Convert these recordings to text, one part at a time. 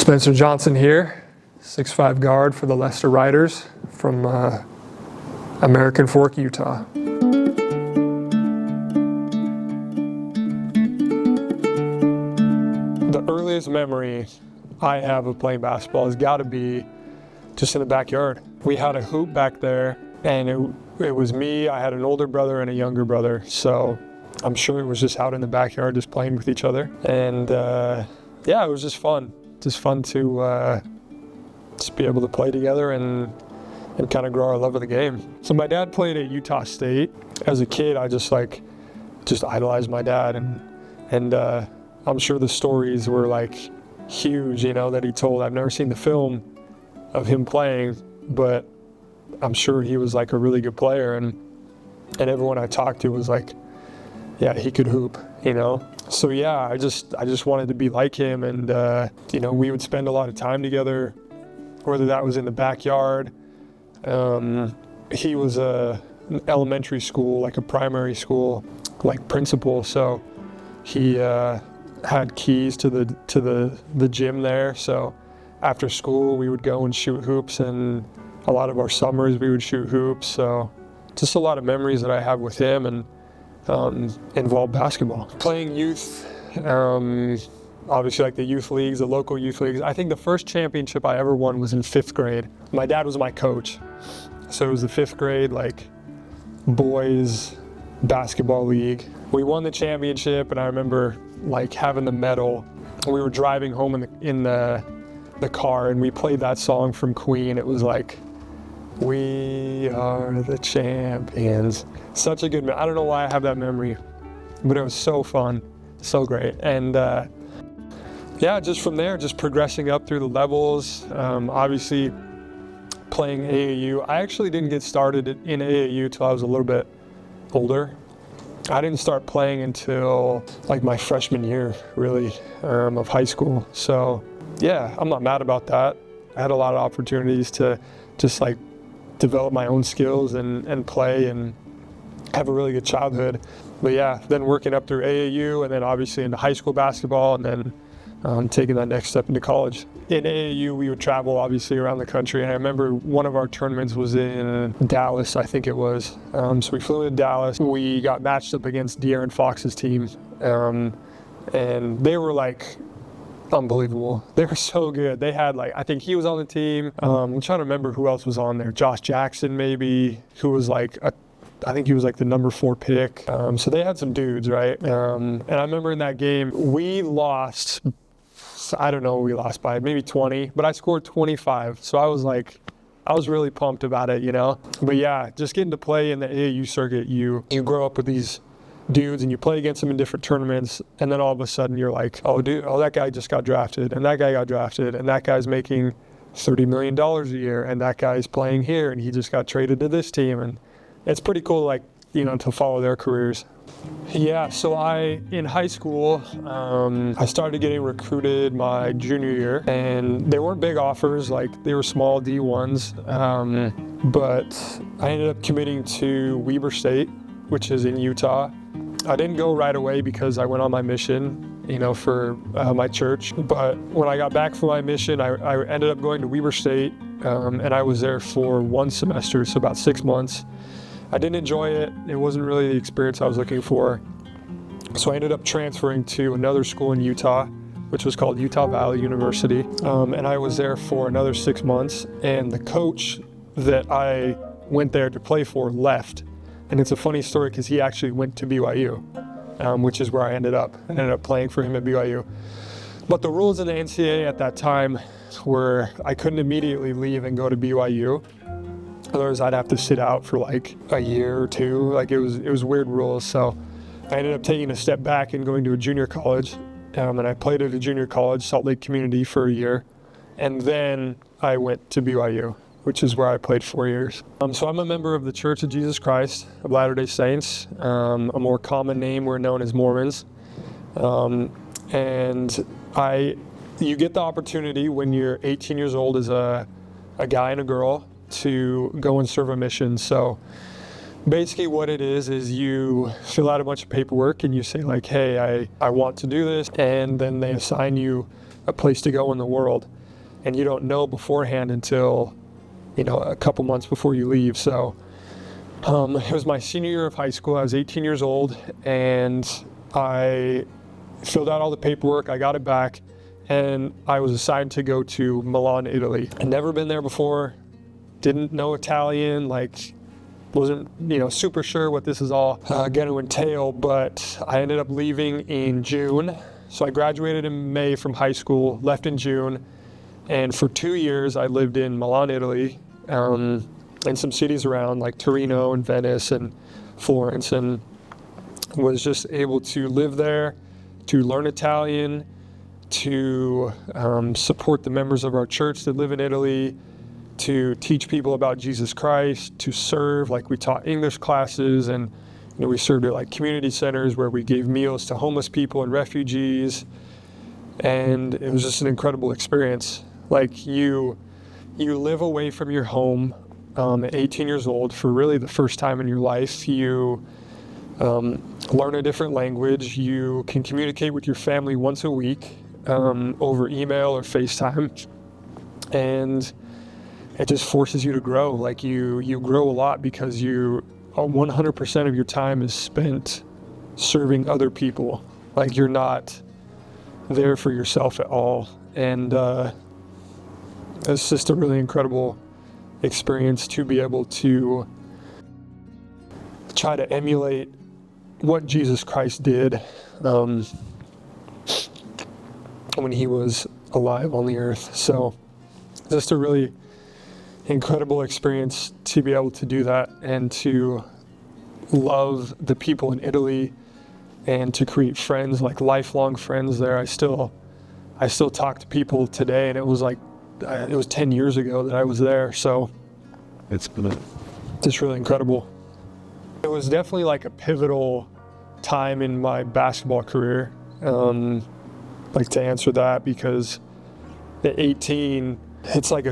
Spencer Johnson here, 6'5" guard for the Leicester Riders from American Fork, Utah. The earliest memory I have of playing basketball has got to be just in the backyard. We had a hoop back there, and it was me. I had an older brother and a younger brother, so I'm sure it was just out in the backyard just playing with each other. And yeah, it was just fun. Just fun to just be able to play together and kind of grow our love of the game. So my dad played at Utah State. As a kid, I just idolized my dad, and I'm sure the stories were like huge, that he told. I've never seen the film of him playing, but I'm sure he was like a really good player, and everyone I talked to was like, yeah, he could hoop, So yeah, I just wanted to be like him, and we would spend a lot of time together, whether that was in the backyard. He was an elementary school, like a primary school, like principal, so he had keys to the gym there. So after school, we would go and shoot hoops, and a lot of our summers we would shoot hoops. So just a lot of memories that I have with him and involved basketball. Playing youth, obviously like the youth leagues, the local youth leagues. I think the first championship I ever won was in 5th grade. My dad was my coach. So it was the 5th grade, like, boys basketball league. We won the championship, and I remember like having the medal. We were driving home in the car, and we played that song from Queen. It was like, "We are the champions." Such a good I don't know why I have that memory, but it was so fun, so great. And yeah, just from there, just progressing up through the levels. Obviously playing AAU. I actually didn't get started in AAU till I was a little bit older. I didn't start playing until like my freshman year, really, of high school. So yeah, I'm not mad about that. I had a lot of opportunities to just like develop my own skills and play and have a really good childhood. But yeah, then working up through AAU, and then obviously into high school basketball, and then taking that next step into college. In AAU, we would travel obviously around the country, and I remember one of our tournaments was in Dallas, I think it was. So we flew into Dallas. We got matched up against De'Aaron Fox's team, and they were like unbelievable. They were so good. They had I think he was on the team. I'm trying to remember who else was on there. Josh Jackson maybe, who was I think he was like the number 4 pick. So they had some dudes, right? And I remember in that game, we lost. I don't know, we lost by maybe 20, but I scored 25. So I was really pumped about it, But yeah, just getting to play in the AAU circuit, you grow up with these dudes and you play against them in different tournaments, and then all of a sudden you're like, oh that guy just got drafted, and that guy got drafted, and that guy's making $30 million a year, and that guy's playing here, and he just got traded to this team, and it's pretty cool, to follow their careers. Yeah, so in high school, I started getting recruited my junior year, and they weren't big offers, they were small D1s, but I ended up committing to Weber State, which is in Utah. I didn't go right away because I went on my mission, for my church, but when I got back from my mission, I ended up going to Weber State, and I was there for 1 semester, so about 6 months. I didn't enjoy it. It wasn't really the experience I was looking for. So I ended up transferring to another school in Utah, which was called Utah Valley University. And I was there for another 6 months. And the coach that I went there to play for left. And it's a funny story because he actually went to BYU, which is where I ended up. I ended up playing for him at BYU. But the rules in the NCAA at that time were I couldn't immediately leave and go to BYU. Otherwise, I'd have to sit out for a year or 2. It was weird rules. So I ended up taking a step back and going to a junior college. And I played at a junior college, Salt Lake Community, for a year. And then I went to BYU, which is where I played 4 years. So I'm a member of the Church of Jesus Christ of Latter-day Saints. A more common name, we're known as Mormons. And you get the opportunity when you're 18 years old as a guy and a girl to go and serve a mission. So basically what it is you fill out a bunch of paperwork and you say hey, I want to do this, and then they assign you a place to go in the world, and you don't know beforehand until, a couple months before you leave. So it was my senior year of high school. I was 18 years old, and I filled out all the paperwork. I got it back, and I was assigned to go to Milan, Italy. I'd never been there before, didn't know Italian, wasn't super sure what this is all going to entail, but I ended up leaving in June. So I graduated in May from high school, left in June, and for 2 years I lived in Milan, Italy, and some cities around like Torino and Venice and Florence, and was just able to live there, to learn Italian, to support the members of our church that live in Italy, to teach people about Jesus Christ, to serve. We taught English classes, and we served at community centers where we gave meals to homeless people and refugees, and it was just an incredible experience. You live away from your home at 18 years old for really the first time in your life. You learn a different language. You can communicate with your family once a week over email or FaceTime, and it just forces you to grow. You grow a lot because 100% of your time is spent serving other people. You're not there for yourself at all. And it's just a really incredible experience to be able to try to emulate what Jesus Christ did when he was alive on the earth. So just a really incredible experience to be able to do that and to love the people in Italy and to create friends, lifelong friends there. I still talk to people today, and it was 10 years ago that I was there. So it's been just really incredible. It was definitely a pivotal time in my basketball career. To answer that, because at 18, it's such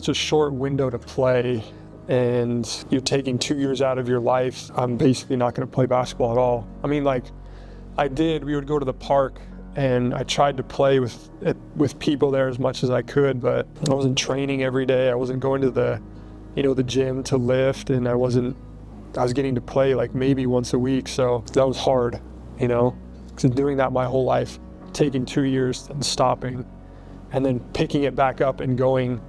a short window to play, and you're taking 2 years out of your life. I'm basically not going to play basketball at all. we would go to the park, and I tried to play with people there as much as I could, but I wasn't training every day. I wasn't going to the gym to lift, and I was getting to play maybe once a week. So that was hard, because doing that my whole life, taking 2 years and stopping, and then picking it back up and going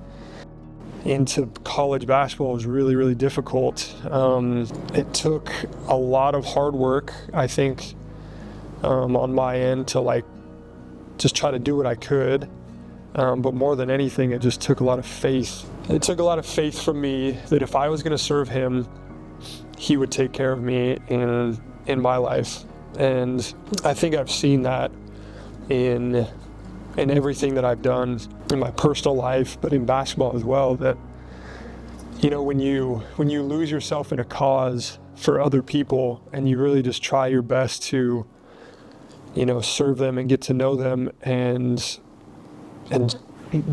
into college basketball was really, really difficult. It took a lot of hard work, I think, on my end to just try to do what I could. But more than anything, it just took a lot of faith. It took a lot of faith from me that if I was going to serve him, he would take care of me in my life. And I think I've seen that in everything that I've done in my personal life, but in basketball as well, that when you lose yourself in a cause for other people, and you really just try your best to serve them and get to know them and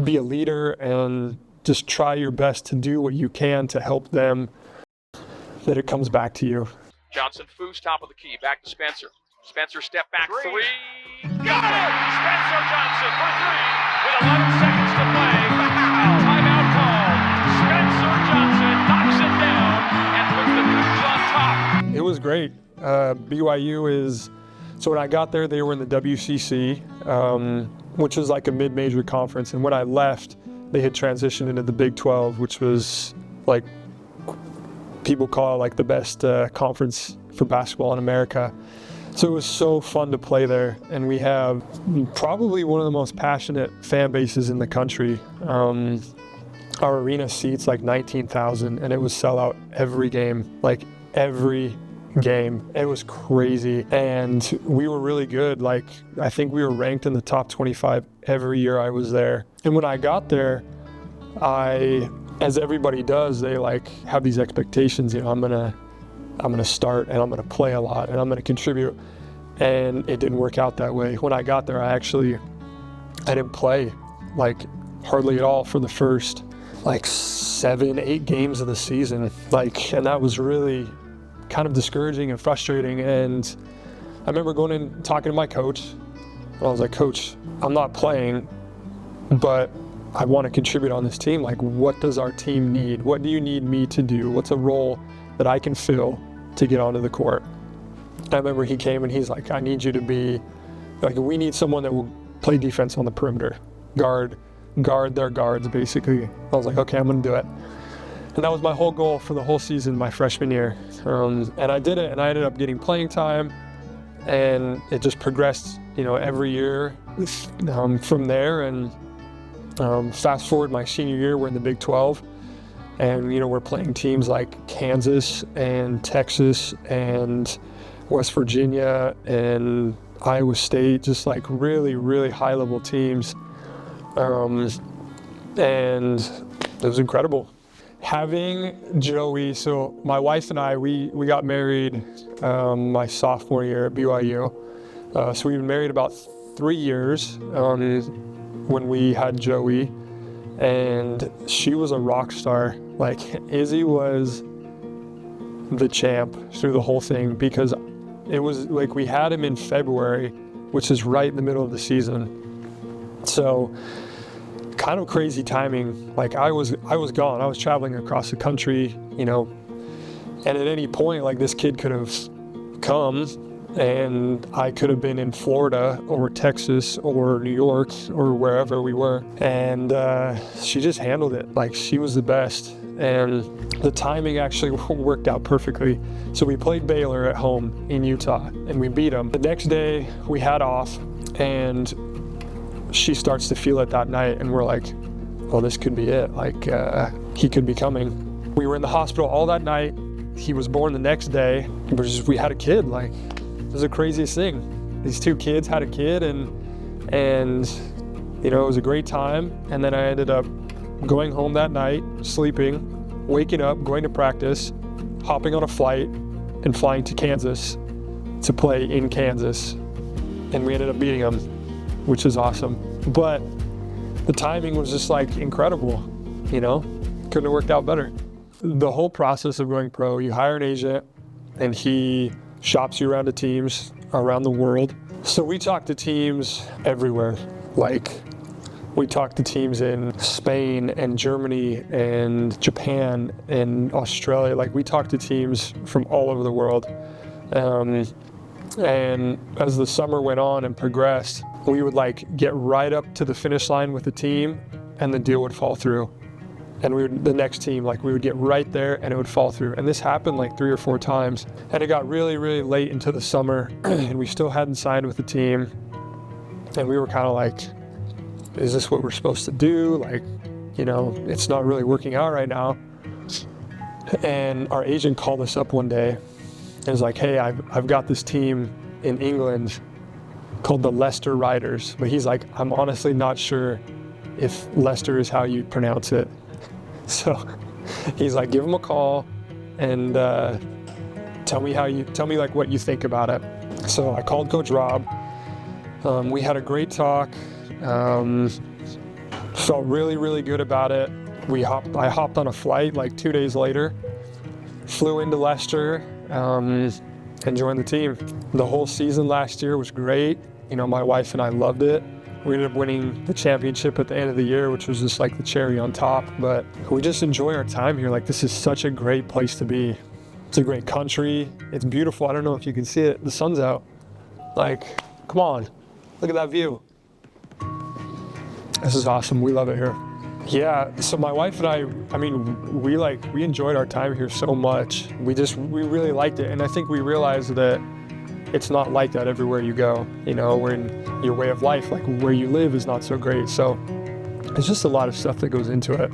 be a leader, and just try your best to do what you can to help them, that it comes back to you. Johnson, Foos, top of the key, back to Spencer. Spencer, step back, three. Got it! Spencer Johnson for three with 11 seconds to play. Timeout called. Spencer Johnson knocks it down and puts the Cougs on top. It was great. BYU so when I got there, they were in the WCC, which was a mid-major conference. And when I left, they had transitioned into the Big 12, which was people call it the best conference for basketball in America. So it was so fun to play there, and we have probably one of the most passionate fan bases in the country. Our arena seats 19,000, and it was sellout every game, every game. It was crazy, and we were really good. I think we were ranked in the top 25 every year I was there. And when I got there, as everybody does, they have these expectations. I'm gonna start, and I'm gonna play a lot, and I'm gonna contribute. And it didn't work out that way. When I got there, I didn't play hardly at all for the first 7-8 games of the season. And that was really kind of discouraging and frustrating. And I remember going in talking to my coach, and I was like, Coach, I'm not playing, but I want to contribute on this team. Like, what does our team need? What do you need me to do? What's a role that I can fill to get onto the court? I remember he came and he's like, I need you to be, like, we need someone that will play defense on the perimeter, guard their guards, basically. I was like, okay, I'm gonna do it. And that was my whole goal for the whole season, my freshman year. And I did it, and I ended up getting playing time, and it just progressed, every year from there. And fast forward my senior year, we're in the Big 12, and we're playing teams like Kansas and Texas and West Virginia and Iowa State, just like really, really high-level teams. And it was incredible. Having Joey, so my wife and I, we got married my sophomore year at BYU. So we've been married about 3 years when we had Joey, and she was a rock star. Like, Izzy was the champ through the whole thing, because it was like we had him in February, which is right in the middle of the season. So kind of crazy timing. Like, I was gone. I was traveling across the country, and at any point, like, this kid could have come and I could have been in Florida or Texas or New York or wherever we were. And she just handled it. Like, she was the best. And the timing actually worked out perfectly. So we played Baylor at home in Utah, and we beat them. The next day we had off, and she starts to feel it that night, and we're like, well, this could be it. Like, he could be coming. We were in the hospital all that night. He was born the next day. We had a kid. Like, it was the craziest thing. These two kids had a kid, and it was a great time. And then I ended up going home that night, sleeping, waking up, going to practice, hopping on a flight, and flying to Kansas to play in Kansas. And we ended up beating them, which is awesome. But the timing was just like incredible, couldn't have worked out better. The whole process of going pro, you hire an agent, and he shops you around to teams around the world. So we talk to teams everywhere. Like, we talked to teams in Spain and Germany and Japan and Australia. Like, we talked to teams from all over the world. And as the summer went on and progressed, we would get right up to the finish line with the team, and the deal would fall through. And the next team, we would get right there and it would fall through. And this happened 3 or 4 times. And it got really, really late into the summer, and we still hadn't signed with the team. And we were kind of like, is this what we're supposed to do? It's not really working out right now. And our agent called us up one day and was like, hey, I've got this team in England called the Leicester Riders. But he's like, I'm honestly not sure if Leicester is how you pronounce it. So he's like, give him a call and tell me what you think about it. So I called Coach Rob. We had a great talk. Felt really, really good about it. I hopped on a flight 2 days later, flew into Leicester, and joined the team. The whole season last year was great. My wife and I loved it. We ended up winning the championship at the end of the year, which was just the cherry on top. But we just enjoy our time here. This is such a great place to be. It's a great country. It's beautiful. I don't know if you can see it. The sun's out. Come on, look at that view. This is awesome. We love it here. Yeah, so my wife and I mean, we enjoyed our time here so much. We really liked it. And I think we realized that it's not like that everywhere you go. When your way of life, where you live is not so great. So it's just a lot of stuff that goes into it.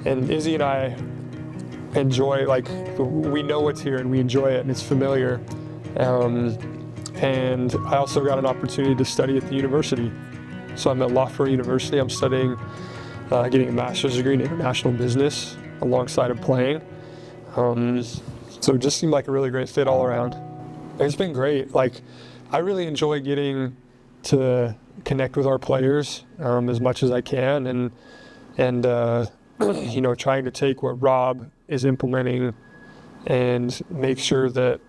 And Izzy and I enjoy, we know what's here and we enjoy it and it's familiar. And I also got an opportunity to study at the university. So I'm at Loughborough University. I'm studying, getting a master's degree in international business alongside of playing. So it just seemed like a really great fit all around. It's been great. I really enjoy getting to connect with our players as much as I can, and trying to take what Rob is implementing and make sure that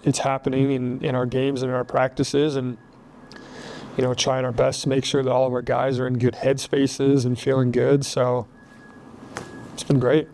it's happening in our games and in our practices. And trying our best to make sure that all of our guys are in good headspaces and feeling good. So it's been great.